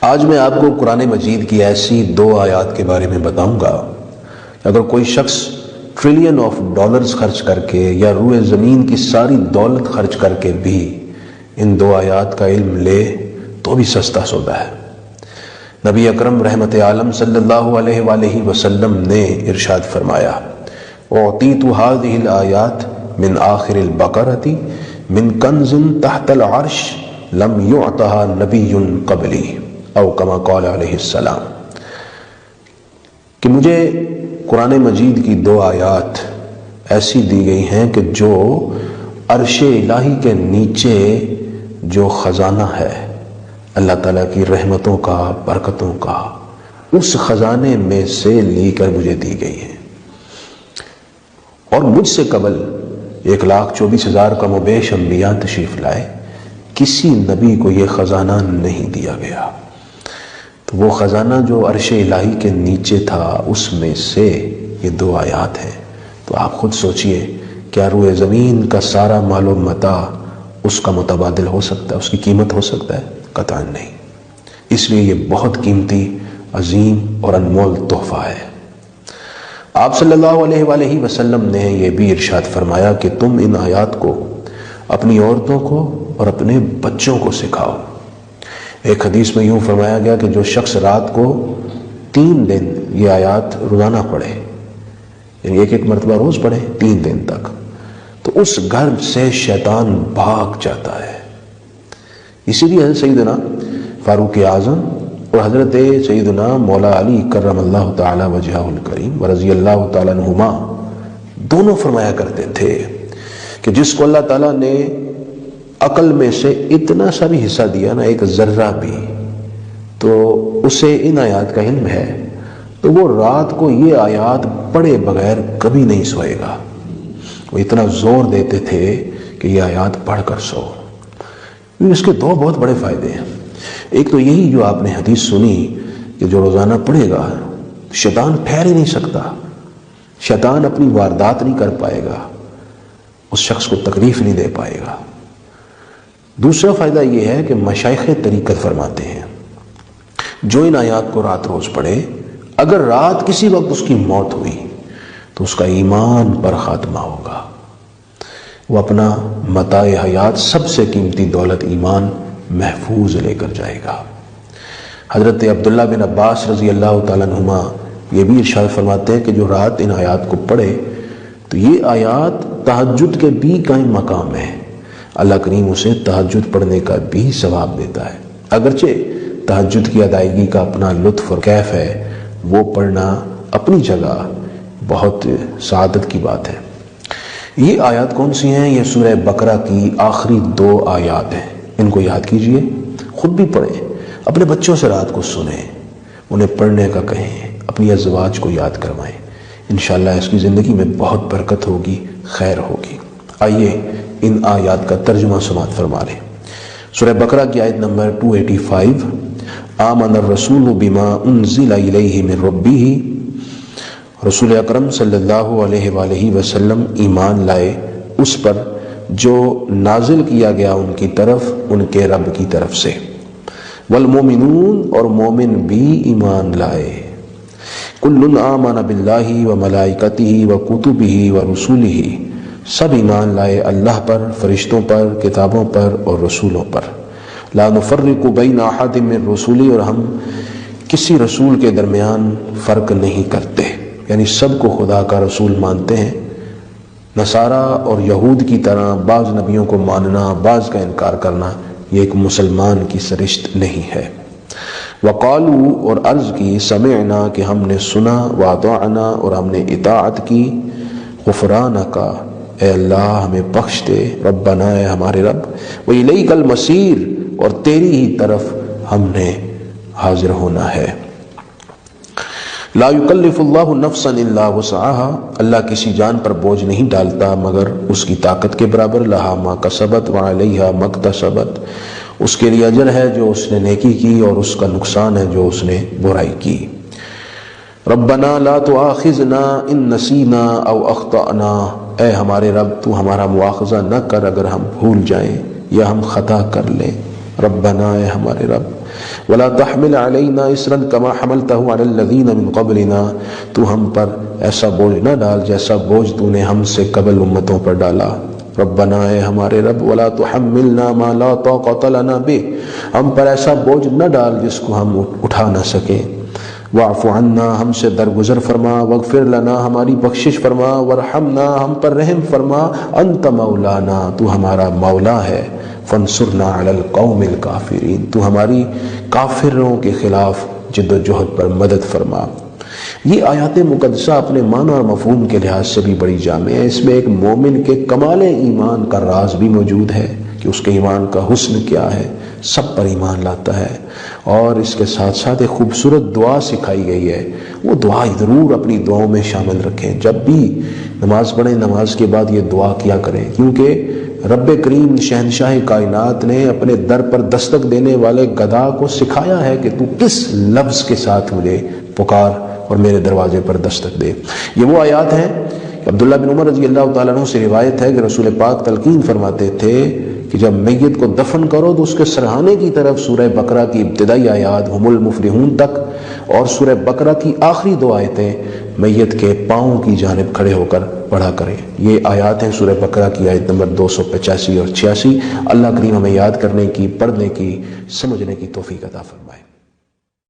آج میں آپ کو قرآن مجید کی ایسی 2 آیات کے بارے میں بتاؤں گا کہ اگر کوئی شخص ٹریلین آف ڈالرز خرچ کر کے یا روئے زمین کی ساری دولت خرچ کر کے بھی ان 2 آیات کا علم لے تو بھی سستا سودا ہے۔ نبی اکرم رحمت عالم صلی اللہ علیہ وآلہ وسلم نے ارشاد فرمایا، اعطیت هذه الآیات من آخر البقرۃ من کنز تحت العرش لم یعطها نبی قبلی او کما قال علیہ السلام، کہ مجھے قرآن مجید کی 2 آیات ایسی دی گئی ہیں کہ جو عرش الہی کے نیچے جو خزانہ ہے اللہ تعالیٰ کی رحمتوں کا، برکتوں کا، اس خزانے میں سے لی کر مجھے دی گئی ہے، اور مجھ سے قبل 1,24,000 کم و بیش انبیاء تشریف لائے، کسی نبی کو یہ خزانہ نہیں دیا گیا۔ تو وہ خزانہ جو عرش الہی کے نیچے تھا اس میں سے یہ 2 آیات ہیں۔ تو آپ خود سوچئے، کیا روئے زمین کا سارا مال و متاع اس کا متبادل ہو سکتا ہے، اس کی قیمت ہو سکتا ہے؟ قطعاً نہیں۔ اس لیے یہ بہت قیمتی، عظیم اور انمول تحفہ ہے۔ آپ صلی اللہ علیہ وآلہ وسلم نے یہ بھی ارشاد فرمایا کہ تم ان آیات کو اپنی عورتوں کو اور اپنے بچوں کو سکھاؤ۔ ایک حدیث میں یوں فرمایا گیا کہ جو شخص رات کو 3 دن یہ آیات روزانہ پڑھے، یعنی ایک مرتبہ روز پڑھے 3 دن تک، تو اس گھر سے شیطان بھاگ جاتا ہے۔ اسی لیے حضرت سیدنا فاروق اعظم اور حضرت سیدنا مولا علی کرم اللہ تعالی وجہہ الکریم ورضی اللہ تعالیٰ عنہما دونوں فرمایا کرتے تھے کہ جس کو اللہ تعالیٰ نے عقل میں سے اتنا سا بھی حصہ دیا نا، ایک ذرہ بھی، تو اسے ان آیات کا علم ہے، تو وہ رات کو یہ آیات پڑھے بغیر کبھی نہیں سوئے گا۔ وہ اتنا زور دیتے تھے کہ یہ آیات پڑھ کر سو۔ اس کے 2 بہت بڑے فائدے ہیں۔ ایک تو یہی جو آپ نے حدیث سنی کہ جو روزانہ پڑھے گا شیطان ٹھہر ہی نہیں سکتا، شیطان اپنی واردات نہیں کر پائے گا، اس شخص کو تکلیف نہیں دے پائے گا۔ دوسرا فائدہ یہ ہے کہ مشائخ طریقت فرماتے ہیں جو ان آیات کو رات روز پڑھے، اگر رات کسی وقت اس کی موت ہوئی تو اس کا ایمان پر خاتمہ ہوگا، وہ اپنا متاع حیات سب سے قیمتی دولت ایمان محفوظ لے کر جائے گا۔ حضرت عبداللہ بن عباس رضی اللہ تعالیٰ عنہما یہ بھی ارشاد فرماتے ہیں کہ جو رات ان آیات کو پڑھے تو یہ آیات تہجد کے بھی قائم مقام ہے، اللہ کریم اسے تہجد پڑھنے کا بھی ثواب دیتا ہے۔ اگرچہ تہجد کی ادائیگی کا اپنا لطف اور کیف ہے، وہ پڑھنا اپنی جگہ بہت سعادت کی بات ہے۔ یہ آیات کون سی ہیں؟ یہ سورہ بقرہ کی آخری 2 آیات ہیں۔ ان کو یاد کیجئے، خود بھی پڑھیں، اپنے بچوں سے رات کو سنیں، انہیں پڑھنے کا کہیں، اپنی ازواج کو یاد کروائیں، انشاءاللہ اس کی زندگی میں بہت برکت ہوگی، خیر ہوگی۔ آئیے ان آیات کا ترجمہ سماعت فرما لیں۔ سورہ بقرہ کی آیت نمبر 285، آمن الرسول بما انزل الیہ من ربہ، رسول اکرم صلی اللہ علیہ وآلہ وسلم ایمان لائے اس پر جو نازل کیا گیا ان کی طرف ان کے رب کی طرف سے، والمومنون اور مومن بھی ایمان لائے، کل آمن باللہ وملائکتہ وکتبہ ورسولہ، سب ایمان لائے اللہ پر، فرشتوں پر، کتابوں پر اور رسولوں پر، لا نفرق بین احد من رسولہ، اور ہم کسی رسول کے درمیان فرق نہیں کرتے، یعنی سب کو خدا کا رسول مانتے ہیں۔ نصارہ اور یہود کی طرح بعض نبیوں کو ماننا، بعض کا انکار کرنا، یہ ایک مسلمان کی سرشت نہیں ہے۔ وقالو، اور عرض کی، سمعنا، کہ ہم نے سنا، واطعنا، اور ہم نے اطاعت کی، غفرانک، اے اللہ ہمیں بخش دے، ربنا، اے ہمارے رب، وإلیک المصیر، اور تیری ہی طرف ہم نے حاضر ہونا ہے۔ لا یکلف اللہ نفسا الا وسعها، اللہ کسی جان پر بوجھ نہیں ڈالتا مگر اس کی طاقت کے برابر، لہا ما کسبت وعلیہا ما اکتسبت، اس کے لیے اجر ہے جو اس نے نیکی کی اور اس کا نقصان ہے جو اس نے برائی کی۔ ربنا لا تؤاخذنا ان نسینا او اخطأنا، اے ہمارے رب تو ہمارا مواخذہ نہ کر اگر ہم بھول جائیں یا ہم خطا کر لیں۔ ربنا، اے ہمارے رب، ولا تحمل علینا اصرا کما حملتہ علی الذین من قبلنا، تو ہم پر ایسا بوجھ نہ ڈال جیسا بوجھ تو نے ہم سے قبل امتوں پر ڈالا۔ ربنا، اے ہمارے رب، ولا تحملنا ما لا طاقت لنا بہ، ہم پر ایسا بوجھ نہ ڈال جس کو ہم اٹھا نہ سکیں۔ واعف عنا، ہم سے درگزر فرما، واغفر لنا، ہماری بخشش فرما، وارحمنا، ہم پر رحم فرما، انت مولانا، تو ہمارا مولا ہے، فانصرنا علی القوم الکافرین، تو ہماری کافروں کے خلاف جد و جہد پر مدد فرما۔ یہ آیات مقدسہ اپنے معنی اور مفہوم کے لحاظ سے بھی بڑی جامع ہے۔ اس میں ایک مومن کے کمال ایمان کا راز بھی موجود ہے کہ اس کے ایمان کا حسن کیا ہے، سب پر ایمان لاتا ہے، اور اس کے ساتھ ساتھ ایک خوبصورت دعا سکھائی گئی ہے، وہ دعا ضرور اپنی دعاؤں میں شامل رکھیں۔ جب بھی نماز پڑھیں، نماز کے بعد یہ دعا کیا کریں، کیونکہ رب کریم شہنشاہ کائنات نے اپنے در پر دستک دینے والے گدا کو سکھایا ہے کہ تو کس لفظ کے ساتھ مجھے پکار اور میرے دروازے پر دستک دے۔ یہ وہ آیات ہیں کہ عبداللہ بن عمر رضی اللہ تعالیٰ عنہ سے روایت ہے کہ رسول پاک تلقین فرماتے تھے کہ جب میت کو دفن کرو تو اس کے سرہانے کی طرف سورہ بقرہ کی ابتدائی آیات ہم المفلحون تک اور سورہ بقرہ کی آخری دو آیتیں میت کے پاؤں کی جانب کھڑے ہو کر پڑھا کریں۔ یہ آیات ہیں سورہ بقرہ کی آیت نمبر 285 اور 86۔ اللہ کریم ہمیں یاد کرنے کی، پڑھنے کی، سمجھنے کی توفیق عطا فرمائے۔